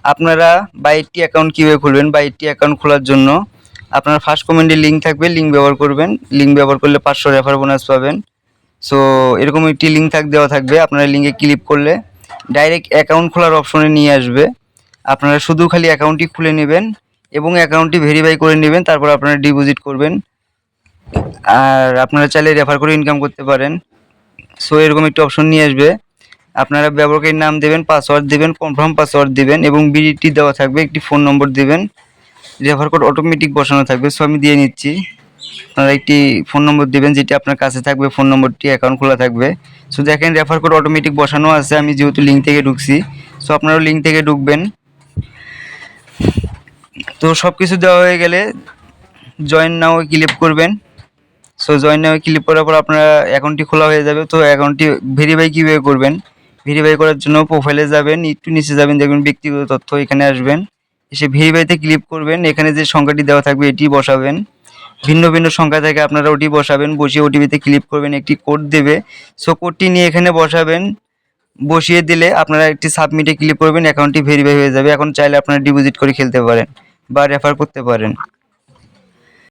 আপনারা বাইটটি অ্যাকাউন্ট কীভাবে খুলবেন? বাইটটি অ্যাকাউন্ট খোলার জন্য আপনার ফার্স্ট কমেন্টে লিঙ্ক থাকবে, লিঙ্ক ব্যবহার করবেন। লিঙ্ক ব্যবহার করলে 500 রেফার বোনাস পাবেন। সো এরকম একটি লিঙ্ক দেওয়া থাকবে, আপনারা লিঙ্কে ক্লিক করলে ডাইরেক্ট অ্যাকাউন্ট খোলার অপশনে নিয়ে আসবে। আপনারা শুধু খালি অ্যাকাউন্টটি খুলে নেবেন এবং অ্যাকাউন্টটি ভেরিফাই করে নেবেন, তারপর আপনারা ডিপোজিট করবেন। আর আপনারা চাইলে রেফার করে ইনকাম করতে পারেন। সো এরকম একটি অপশন নিয়ে আসবে, আপনারা ব্যবহারকারীর নাম দেবেন, পাসওয়ার্ড দেবেন, কনফার্ম পাসওয়ার্ড দেবেন এবং বিডিটি দেওয়া থাকবে, একটি ফোন নম্বর দেবেন। রেফার কোড অটোমেটিক বসানো থাকবে। সো আমি দিয়ে নিচ্ছি। আপনারা একটি ফোন নম্বর দেবেন যেটি আপনার কাছে থাকবে, ফোন নম্বরটি অ্যাকাউন্ট খোলা থাকবে। সো দেখেন রেফার কোড অটোমেটিক বসানো আছে, আমি যেহেতু লিঙ্ক থেকে ঢুকছি। সো আপনারাও লিঙ্ক থেকে ঢুকবেন। তো সব কিছু দেওয়া হয়ে গেলে জয়েন নাও ক্লিক করবেন। সো জয়েন নাও ক্লিক করার পর আপনার অ্যাকাউন্টটি খোলা হয়ে যাবে। তো অ্যাকাউন্টটি ভেরিফাই কীভাবে করবেন? ভেরিফাই করার জন্য প্রোফাইলে যাবেন, একটু নিচে যাবেন, দেখবেন ব্যক্তিগত তথ্য, এখানে আসবেন, এসে ভেরিফাইতে ক্লিক করবেন। এখানে যে সংখ্যাটি দেওয়া থাকবে এটি বসাবেন। ভিন্ন ভিন্ন সংখ্যা থেকে আপনারা ওটি বসাবেন, বসিয়ে ওটিপিতে ক্লিক করবেন, একটি কোড দেবে। সো কোডটি নিয়ে এখানে বসাবেন। বসিয়ে দিলে আপনারা একটি সাবমিটে ক্লিক করবেন, অ্যাকাউন্টটি ভেরিফাই হয়ে যাবে। এখন চাইলে আপনারা ডিপোজিট করে খেলতে পারেন বা রেফার করতে পারেন।